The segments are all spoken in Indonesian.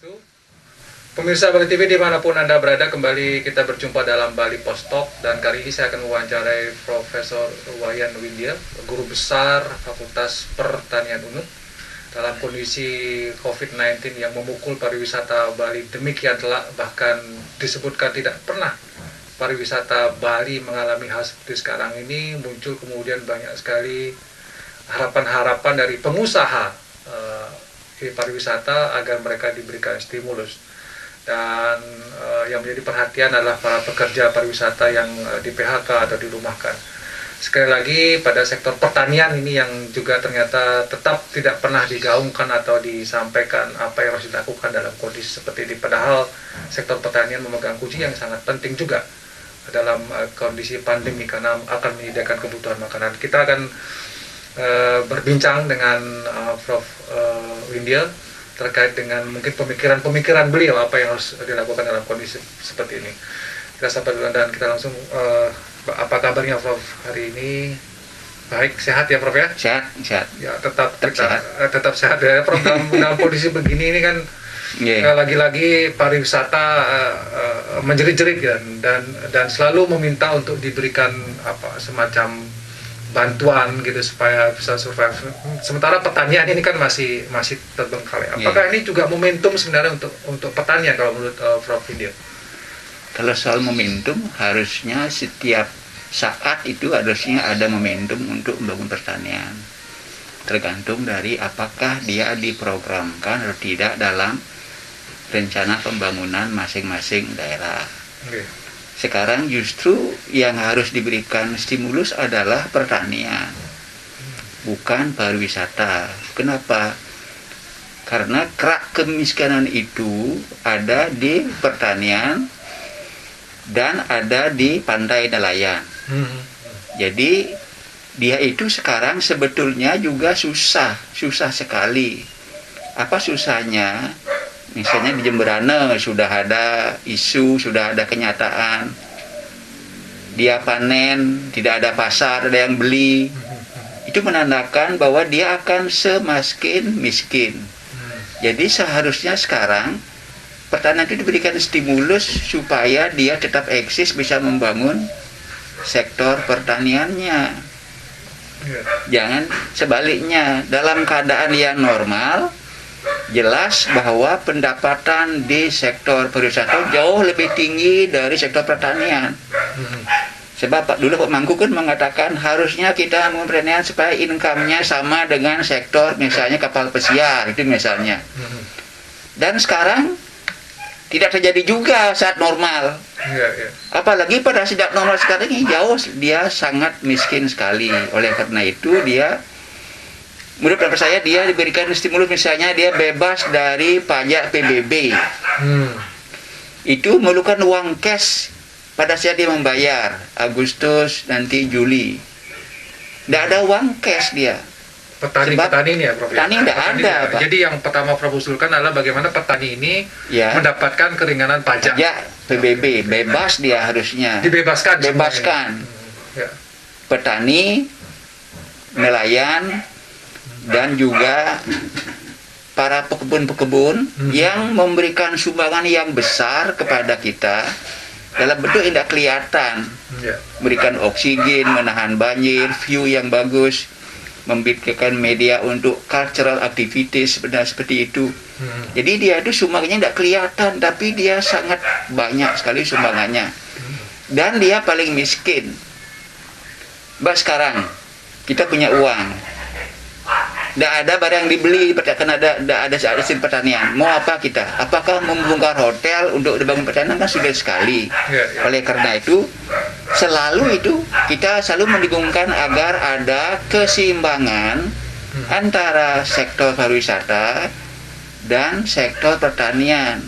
Swastiastu. Pemirsa Bali TV dimanapun Anda berada, kembali kita berjumpa dalam Bali Post Talk. Dan kali ini saya akan mewawancarai Profesor Wayan Windia, Guru Besar Fakultas Pertanian UNUD. Dalam kondisi COVID-19 yang memukul pariwisata Bali demikian telak, bahkan disebutkan tidak pernah pariwisata Bali mengalami hal seperti sekarang ini, muncul kemudian banyak sekali harapan-harapan dari pengusaha pariwisata agar mereka diberikan stimulus. Dan yang menjadi perhatian adalah para pekerja pariwisata yang di PHK atau dirumahkan. Sekali lagi pada sektor pertanian ini yang juga ternyata tetap tidak pernah digaungkan atau disampaikan apa yang harus dilakukan dalam kondisi seperti ini. Padahal sektor pertanian memegang kunci yang sangat penting juga dalam kondisi pandemi karena akan menyediakan kebutuhan makanan. Kita akan berbincang dengan Prof. Windia terkait dengan mungkin pemikiran-pemikiran beliau apa yang harus dilakukan dalam kondisi seperti ini. Kita sapa dulu dan kita langsung apa kabarnya Prof hari ini? Baik, sehat ya Prof ya? Sehat. Ya, tetap sehat ya Prof. Dalam kondisi begini ini kan lagi-lagi pariwisata menjerit-jerit ya, dan selalu meminta untuk diberikan semacam bantuan gitu supaya bisa survive. Sementara pertanian ini kan masih terbengkalai. Apakah ini juga momentum sebenarnya untuk pertanian kalau menurut Prof Windia? Kalau soal momentum, harusnya setiap saat itu harusnya ada momentum untuk membangun pertanian. Tergantung dari apakah dia diprogramkan atau tidak dalam rencana pembangunan masing-masing daerah. Sekarang justru yang harus diberikan stimulus adalah pertanian, bukan pariwisata. Kenapa? Karena kerak kemiskinan itu ada di pertanian dan ada di pantai nelayan. Jadi dia itu sekarang sebetulnya juga susah sekali. Apa susahnya? Misalnya di Jemberana sudah ada isu, sudah ada kenyataan. Dia panen, tidak ada pasar, ada yang beli. Itu menandakan bahwa dia akan semakin miskin. Jadi seharusnya sekarang pertanian itu diberikan stimulus supaya dia tetap eksis, bisa membangun sektor pertaniannya. Jangan sebaliknya, dalam keadaan yang normal, jelas bahwa pendapatan di sektor pariwisata jauh lebih tinggi dari sektor pertanian. Sebab dulu Pak Mangku kan mengatakan harusnya kita mempertanian supaya income-nya sama dengan sektor misalnya kapal pesiar itu misalnya. Dan sekarang tidak terjadi juga saat normal. Apalagi pada saat normal sekarang ini jauh dia sangat miskin sekali. Oleh karena itu dia, menurut pendapat saya, dia diberikan stimulus, misalnya dia bebas dari pajak PBB. Itu memerlukan uang cash pada saat dia membayar Agustus nanti Juli. Tidak ada uang cash dia. Petani ini ya Prof? Petani tidak ada Pak. Jadi yang pertama Prof usulkan adalah bagaimana petani ini mendapatkan keringanan pajak. PBB, bebas dia harusnya. Bebaskan. Petani, nelayan, dan juga para pekebun-pekebun yang memberikan sumbangan yang besar kepada kita dalam bentuk tidak kelihatan, berikan oksigen, menahan banjir, view yang bagus, membikin media untuk cultural activities, benar seperti itu. Jadi dia itu sumbangannya tidak kelihatan, tapi dia sangat banyak sekali sumbangannya, dan dia paling miskin. Mbak, sekarang kita punya uang, tidak ada barang dibeli, karena ada hasil pertanian. Mau apa kita? Apakah membongkar hotel untuk dibangun pertanian? Kan sudah sekali. Oleh karena itu, selalu kita selalu mendukungkan agar ada keseimbangan antara sektor pariwisata dan sektor pertanian.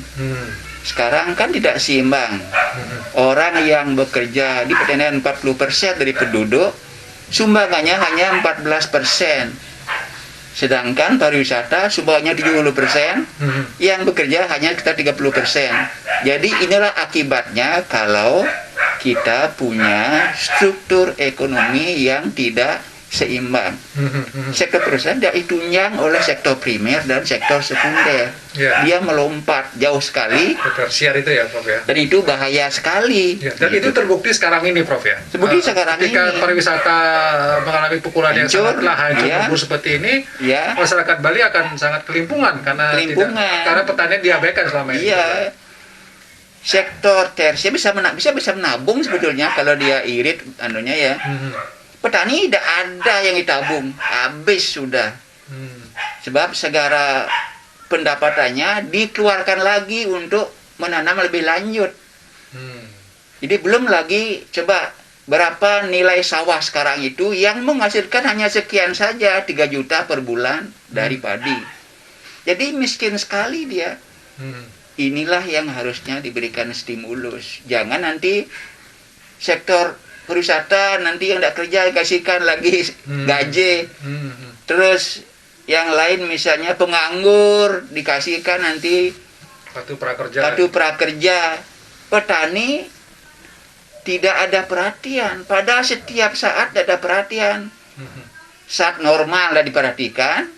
Sekarang kan tidak seimbang. Orang yang bekerja di pertanian 40% dari penduduk, sumbangannya hanya 14%. Sedangkan pariwisata sumbangannya 70%, yang bekerja hanya sekitar 30%. Jadi inilah akibatnya kalau kita punya struktur ekonomi yang tidak seimbang. Sektor perusahaan dia ditunjang oleh sektor primer dan sektor sekunder. Ya. Dia melompat jauh sekali Tersiar itu ya, Prof ya. dan itu bahaya sekali. Ya, dan Gitu. itu terbukti sekarang ini, Prof ya. Terbukti sekarang ketika ini. pariwisata mengalami pukulan yang Hancur, sangatlah hancur ya. lebur seperti ini, Ya, masyarakat Bali akan sangat kelimpungan karena Kelimpungan. karena petani diabaikan selama ini. iya. Sektor tersier bisa menabung sebetulnya kalau dia irit anunya ya. Petani tidak ada yang ditabung, habis sudah. Sebab segala pendapatannya dikeluarkan lagi untuk menanam lebih lanjut. Jadi belum lagi coba berapa nilai sawah sekarang itu yang menghasilkan hanya sekian saja, 3 juta per bulan dari padi. Jadi miskin sekali dia. Inilah yang harusnya diberikan stimulus. Jangan nanti sektor pariwisata nanti yang tidak kerja dikasihkan lagi gaji. Terus yang lain misalnya penganggur dikasihkan nanti Kartu prakerja. kartu prakerja. Petani tidak ada perhatian. Padahal setiap saat ada perhatian. Saat normal tidak diperhatikan,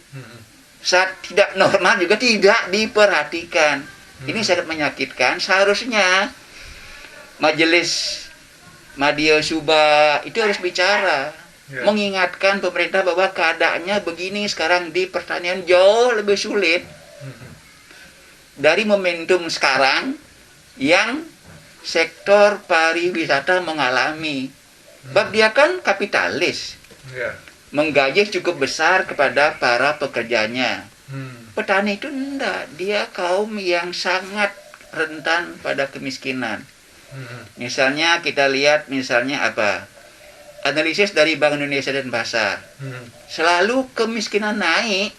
saat tidak normal juga tidak diperhatikan. Ini sangat menyakitkan. Seharusnya majelis Madya Suba itu harus bicara, mengingatkan pemerintah bahwa keadaannya begini sekarang di pertanian jauh lebih sulit dari momentum sekarang yang sektor pariwisata mengalami. Sebab dia kan kapitalis, menggaji cukup besar kepada para pekerjanya. Petani itu enggak, dia kaum yang sangat rentan pada kemiskinan. Misalnya kita lihat apa? Analisis dari Bank Indonesia dan Pasar. Selalu kemiskinan naik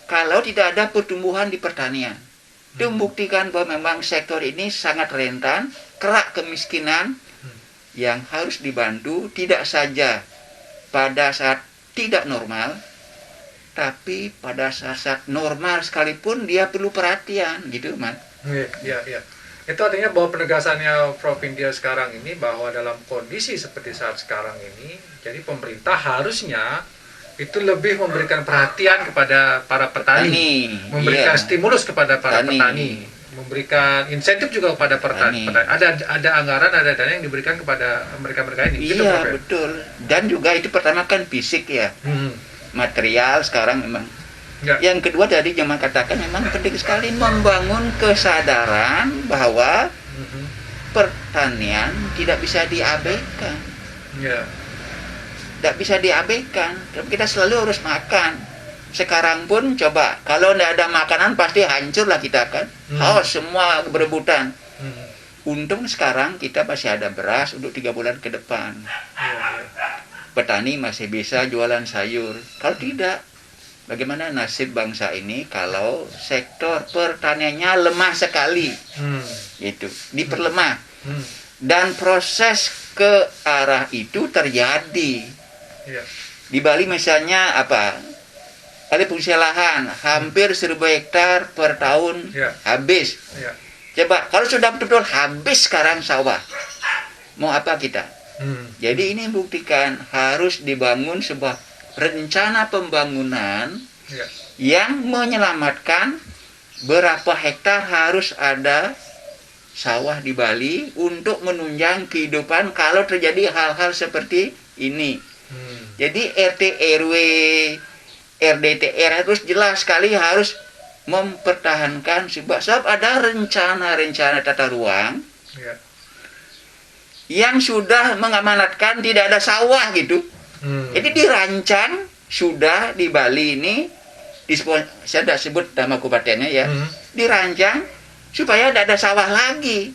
kalau tidak ada pertumbuhan di pertanian. Itu membuktikan bahwa memang sektor ini sangat rentan, kerak kemiskinan yang harus dibantu tidak saja pada saat tidak normal, tapi pada saat normal sekalipun dia perlu perhatian gitu, Man. Iya. Itu artinya bahwa penegasannya Prof India sekarang ini bahwa dalam kondisi seperti saat sekarang ini, jadi pemerintah harusnya itu lebih memberikan perhatian kepada para petani, memberikan stimulus kepada para petani, memberikan insentif juga kepada petani. Ada anggaran, ada dana yang diberikan kepada mereka-mereka ini. Gitu, Iya, Prof, ya? betul. Dan juga itu pertama kan fisik ya. Material sekarang memang. Yang kedua tadi Jamal katakan memang penting sekali membangun kesadaran bahwa pertanian tidak bisa diabaikan. Tidak bisa diabaikan. Kita selalu harus makan. Sekarang pun coba kalau tidak ada makanan pasti hancurlah kita kan. Semua berebutan. Untung sekarang kita masih ada beras untuk 3 bulan ke depan. Petani masih bisa jualan sayur. Kalau tidak, bagaimana nasib bangsa ini kalau sektor pertaniannya lemah sekali? Itu diperlemah. Dan proses ke arah itu terjadi. Di Bali misalnya alih fungsi lahan hampir 1.000 hektar per tahun habis. Coba kalau sudah betul-betul habis sekarang sawah, mau apa kita? Jadi ini buktikan harus dibangun sebuah rencana pembangunan yang menyelamatkan berapa hektar harus ada sawah di Bali untuk menunjang kehidupan kalau terjadi hal-hal seperti ini. Jadi RT RW RDTR harus jelas sekali harus mempertahankan sebab ada rencana tata ruang yang sudah mengamanatkan tidak ada sawah gitu. Jadi dirancang sudah di Bali ini, saya tidak sebut nama kabupatennya ya, dirancang supaya tidak ada sawah lagi.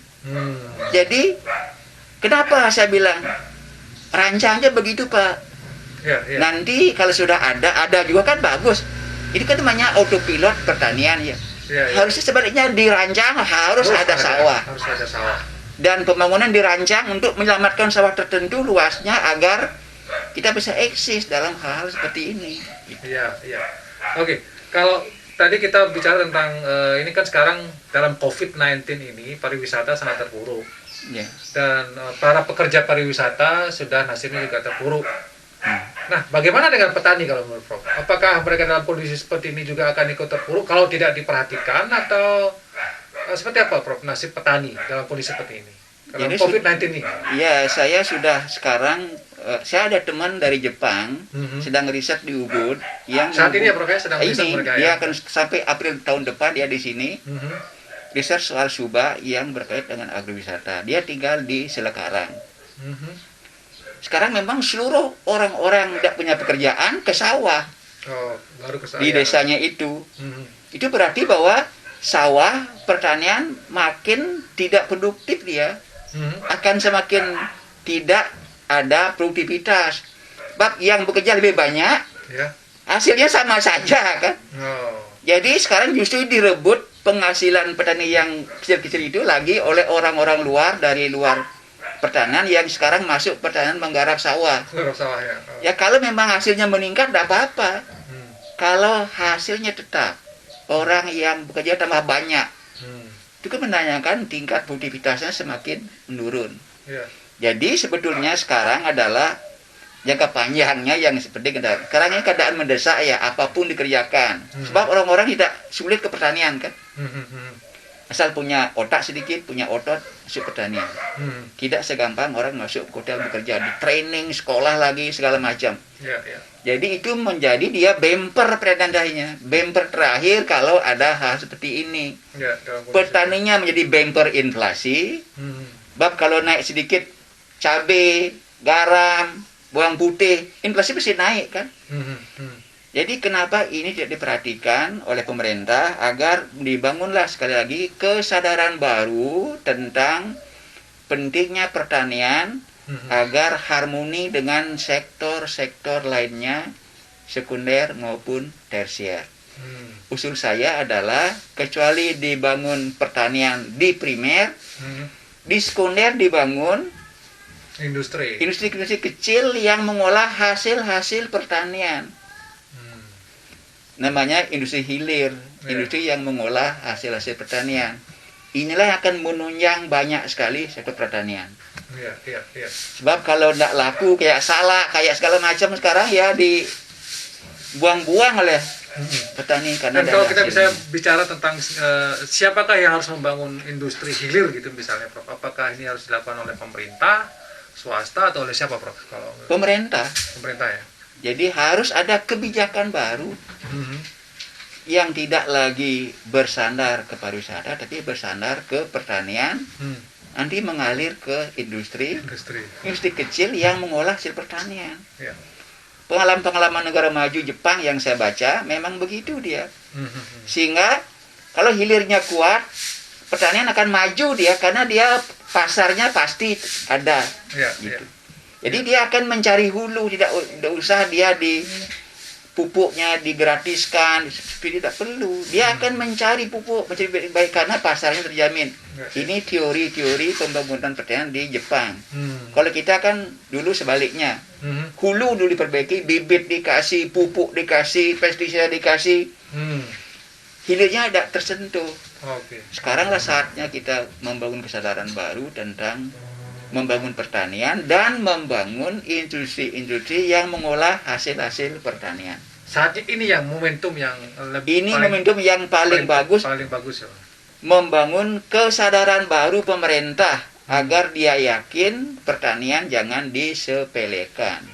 Jadi kenapa saya bilang rancangnya begitu Pak? Nanti kalau sudah ada juga kan bagus. Ini kan namanya autopilot pertanian ya. Harusnya sebaliknya dirancang harus ada sawah. Harus ada sawah. Dan pembangunan dirancang untuk menyelamatkan sawah tertentu luasnya agar kita bisa eksis dalam hal-hal seperti ini. Iya. Oke, kalau tadi kita bicara tentang ini kan sekarang dalam COVID-19 ini pariwisata sangat terpuruk. Dan para pekerja pariwisata sudah nasibnya juga terpuruk. Nah, bagaimana dengan petani kalau menurut Prof? Apakah mereka dalam kondisi seperti ini juga akan ikut terpuruk kalau tidak diperhatikan, atau seperti apa Prof nasib petani dalam kondisi seperti ini? Dalam Jadi COVID-19 ini? Ya, saya sudah sekarang, saya ada teman dari Jepang sedang riset di Ubud yang Saat ini ya Prof ya, sedang riset ini mereka dia ya? akan sampai April tahun depan dia di sini riset soal Suba yang berkait dengan agrowisata. Dia tinggal di Selekarang. Sekarang memang seluruh orang-orang tidak punya pekerjaan ke sawah Oh, baru ke saya. di desanya itu. Itu berarti bahwa sawah pertanian makin tidak produktif dia, akan semakin tidak ada produktivitas. Sebab yang bekerja lebih banyak, Ya. hasilnya sama saja kan. Oh. Jadi sekarang justru direbut penghasilan petani yang kecil-kecil itu lagi oleh orang-orang luar dari luar pertanian yang sekarang masuk pertanian menggarap sawah. Garap sawah ya. Oh. Ya kalau memang hasilnya meningkat tidak apa-apa. Hmm. Kalau hasilnya tetap, orang yang bekerja tambah banyak, Hmm. itu kan menanyakan tingkat produktivitasnya semakin menurun. Ya. Jadi sebetulnya sekarang adalah jangka panjangnya yang seperti sekarang ini keadaan mendesak ya, apapun dikerjakan. Sebab orang-orang tidak sulit ke pertanian kan. Asal punya otak sedikit, punya otot, masuk pertanian. Tidak segampang orang masuk ke hotel bekerja, di training, sekolah lagi, segala macam. Ya, ya. Jadi itu menjadi dia bumper pertandanya. Bumper terakhir kalau ada hal seperti ini. Ya, dalam kondisi- Petaninya menjadi bumper inflasi. Bab kalau naik sedikit cabai, garam, bawang putih, inflasi pasti naik kan. Jadi kenapa ini tidak diperhatikan oleh pemerintah agar dibangunlah sekali lagi kesadaran baru tentang pentingnya pertanian agar harmoni dengan sektor-sektor lainnya, sekunder maupun tersier. Usul saya adalah kecuali dibangun pertanian di primer, di sekunder dibangun Industri. industri-industri kecil yang mengolah hasil-hasil pertanian. Namanya industri hilir, industri yang mengolah hasil-hasil pertanian. Inilah yang akan menunjang banyak sekali sektor pertanian. Ya, ya, ya. Sebab kalau tidak laku kayak salak, kayak segala macam sekarang ya dibuang-buang oleh petani karena Dan tidak kalau ada kita bisa hasilnya. bicara tentang siapakah yang harus membangun industri hilir gitu misalnya Prof. Apakah ini harus dilakukan oleh pemerintah, swasta, atau oleh siapa Prof? Kalau Pemerintah. pemerintah ya. Jadi harus ada kebijakan baru yang tidak lagi bersandar ke pariwisata tapi bersandar ke pertanian, nanti mengalir ke industri kecil yang mengolah hasil pertanian. Ya. Pengalaman-pengalaman negara maju Jepang yang saya baca memang begitu dia. Sehingga kalau hilirnya kuat, pertanian akan maju dia karena dia pasarnya pasti ada. Ya, Gitu. ya. Jadi dia akan mencari hulu, tidak usah dia di pupuknya digratiskan, tidak perlu. Dia akan mencari pupuk, mencari baik karena pasarnya terjamin. Ini teori-teori pembangunan pertanian di Jepang. Kalau kita kan dulu sebaliknya. Hulu dulu diperbaiki, bibit dikasih, pupuk dikasih, pestisida dikasih. Hilirnya tidak tersentuh. Oke. Sekaranglah saatnya kita membangun kesadaran baru tentang membangun pertanian dan membangun industri-industri yang mengolah hasil-hasil pertanian. Saat ini yang momentum yang lebih Ini momentum yang paling bagus, paling bagus ya. membangun kesadaran baru pemerintah agar dia yakin pertanian jangan disepelekan.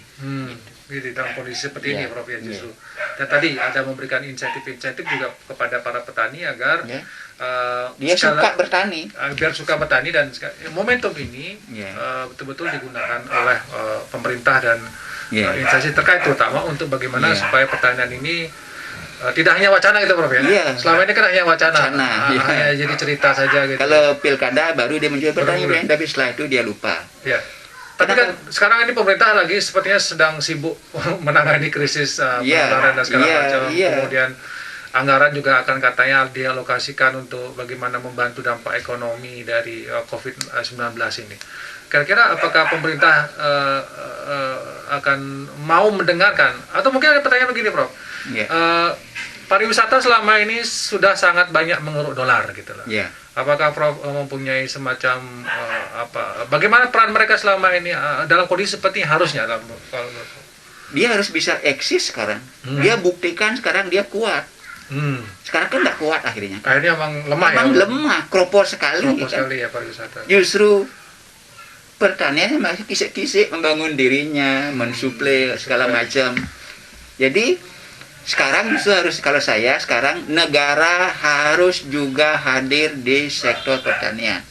Gitu, dalam kondisi seperti ini Ya, Prof ya ya. justru. Dan tadi ada memberikan insentif-insentif juga kepada para petani agar Ya. Dia suka bertani. biar suka bertani, dan momentum ini Ya. betul-betul digunakan oleh pemerintah dan Ya. instansi terkait, terutama untuk bagaimana Ya. supaya pertanian ini tidak hanya wacana gitu Prof ya. Iya. Selama ini kan hanya wacana, Wacana, iya. hanya jadi cerita saja gitu. Kalau pilkada baru dia menjual Baru pertanian, tapi setelah itu dia lupa. Ya. Tapi kan sekarang ini pemerintah lagi sepertinya sedang sibuk menangani krisis Iya, penularan dan segala iya, macam. iya. Kemudian anggaran juga akan katanya dialokasikan untuk bagaimana membantu dampak ekonomi dari COVID-19 ini. Kira-kira apakah pemerintah akan mau mendengarkan, atau mungkin ada pertanyaan begini Prof. Ya. Pariwisata selama ini sudah sangat banyak mengeruk dolar gitu loh. Ya. Apakah Prof mempunyai semacam bagaimana peran mereka selama ini dalam kondisi seperti harusnya dalam kalau dia harus bisa eksis sekarang. Dia buktikan sekarang dia kuat. Sekarang kan nggak kuat akhirnya. Akhirnya emang lemah Memang ya. lemah, kropos sekali. Kropos kan. sekali ya pariwisata. Justru pertanian masih kisik-kisik membangun dirinya, mensuplai segala macam. Jadi sekarang justru harus, kalau saya sekarang negara harus juga hadir di sektor pertanian.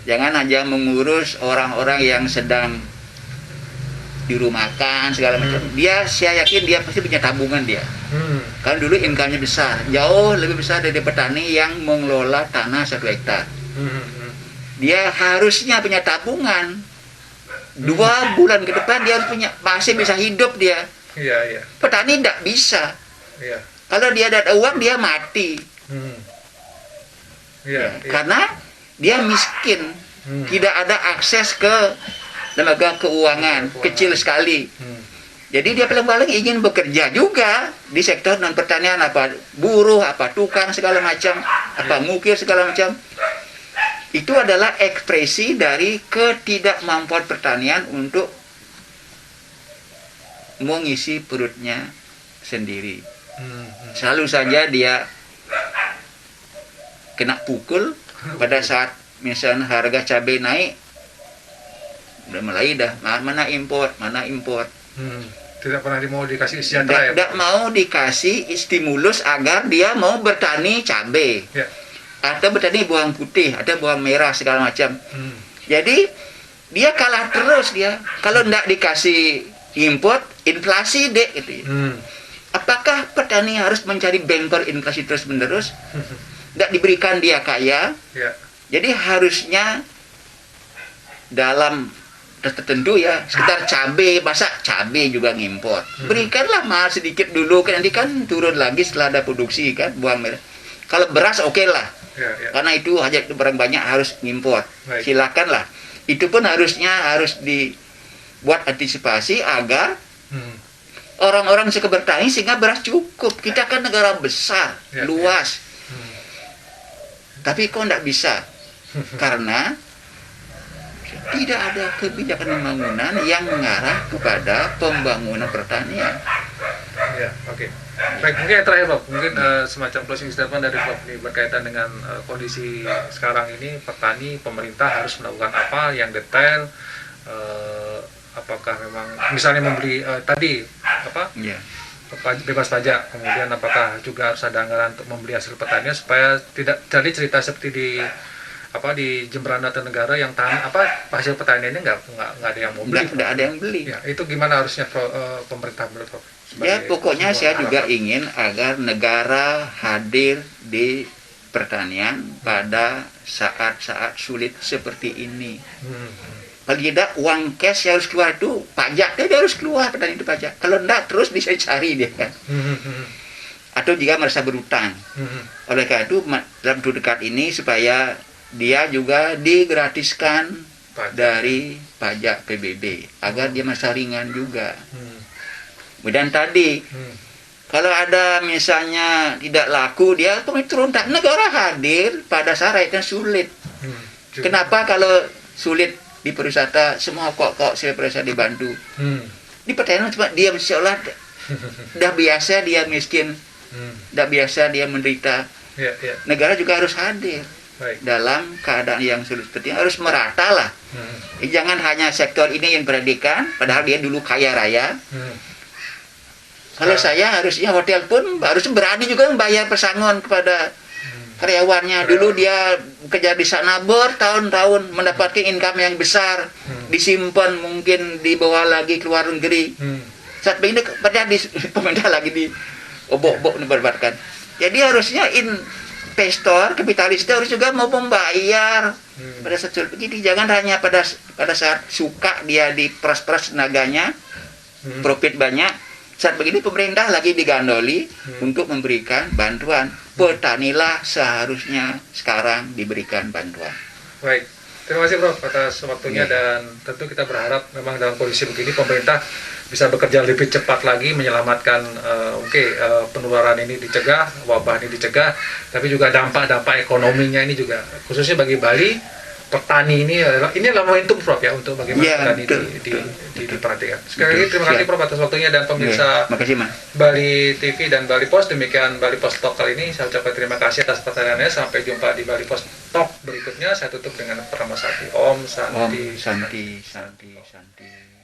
Jangan hanya mengurus orang-orang yang sedang dirumahkan segala macam. Saya yakin dia pasti punya tabungan dia. Kan dulu income-nya besar, jauh lebih besar dari petani yang mengelola tanah 1 hektar. Dia harusnya punya tabungan. 2 bulan ke depan dia harus punya, masih bisa hidup dia. Iya. Petani tidak bisa. Iya. Kalau dia ada uang dia mati. Iya. Karena dia miskin, tidak ada akses ke lembaga keuangan, kecil sekali. Jadi dia paling ingin bekerja juga di sektor non pertanian, apa buruh, apa tukang segala macam, apa ngukir segala macam. Itu adalah ekspresi dari ketidakmampuan pertanian untuk mengisi perutnya sendiri. Selalu saja dia kena pukul pada saat misalnya harga cabai naik, udah mulai mana impor. Tidak pernah mau dikasih sejahtera ya. Tidak mau dikasih stimulus agar dia mau bertani cabai. Ya. Atau bertani bawang putih, atau bawang merah segala macam. Jadi dia kalah terus dia. Kalau tidak dikasih import, inflasi deh gitu. Apakah petani harus mencari bumper inflasi terus menerus? Tidak diberikan dia kaya. Ya. Jadi harusnya dalam tertentu ya, sekitar cabai, masa cabai juga ngimpor. Berikanlah mahal sedikit dulu, kan nanti kan turun lagi setelah ada produksi kan bawang merah. Kalau beras oke lah. Ya. Karena itu hajat barang banyak harus ngimpor. Baik. Silakanlah. Itu pun harus dibuat antisipasi agar orang-orang bisa bertani sehingga beras cukup. Kita kan negara besar, Ya, luas. Tapi kok tidak bisa? Karena tidak ada kebijakan pembangunan yang mengarah kepada pembangunan pertanian. Ya, oke. Baik, mungkin yang terakhir Prof, mungkin semacam closing statement dari Prof ini berkaitan dengan kondisi sekarang ini, petani, pemerintah harus melakukan apa yang detail, apakah memang misalnya membeli tadi bebas pajak, kemudian apakah juga harus ada anggaran untuk membeli hasil pertanian supaya tidak jadi cerita seperti di Jemberana Negara yang hasil pertaniannya nggak ada yang mau beli. Nggak ada yang beli. Ya, itu gimana harusnya pemerintah menurut Prof? Ya, pokoknya saya juga ingin agar negara hadir di pertanian pada saat-saat sulit seperti ini. Paling tidak uang cash yang harus keluar itu pajak, dia harus keluar petani itu pajak. Kalau enggak terus bisa cari dia kan. Atau jika merasa berutang. Oleh karena itu dalam waktu dekat ini supaya dia juga digratiskan dari pajak PBB agar dia merasa ringan juga. Kemudian tadi kalau ada misalnya tidak laku dia turun, negara hadir pada saat yang sulit. Kenapa kalau sulit di pariwisata semua kok saya perasa dibantu? Di pertanian cuma diam, seolah dah biasa dia miskin, dah biasa dia menderita. Negara juga harus hadir. Baik. Dalam keadaan yang sulit seperti ini, harus merata lah. Jangan hanya sektor ini yang perhatikan, padahal dia dulu kaya raya. Kalau saya harusnya hotel pun harus berani juga membayar pesangon kepada karyawannya. Dulu dia kerja di sana bertahun-tahun mendapatkan income yang besar, disimpan mungkin dibawa lagi ke luar negeri. Saat ini pada pemerintah lagi di obok-obok diberbatkan. Jadi harusnya investor, kapitalis itu harus juga mau membayar pada saat begini. Jangan hanya pada saat suka dia diperas-peras tenaganya, profit banyak. Saat begini pemerintah lagi digandoli untuk memberikan bantuan. Petanilah seharusnya sekarang diberikan bantuan. Baik, terima kasih Prof atas waktunya dan tentu kita berharap memang dalam kondisi begini pemerintah bisa bekerja lebih cepat lagi menyelamatkan penularan ini dicegah, wabah ini dicegah, tapi juga dampak-dampak ekonominya ini juga khususnya bagi Bali petani ini adalah momentum Prof ya untuk bagaimana Ya, petani betul, diperhatikan. Sekali lagi terima kasih Siap. Prof atas waktunya dan pemirsa Makasih Mas. Bali TV dan Bali Post. Demikian Bali Post Talk kali ini. Saya ucapkan terima kasih atas pertanyaannya. Sampai jumpa di Bali Post Talk berikutnya. Saya tutup dengan Pramasa Santi. Om Om Santi. Santi Santi Santi.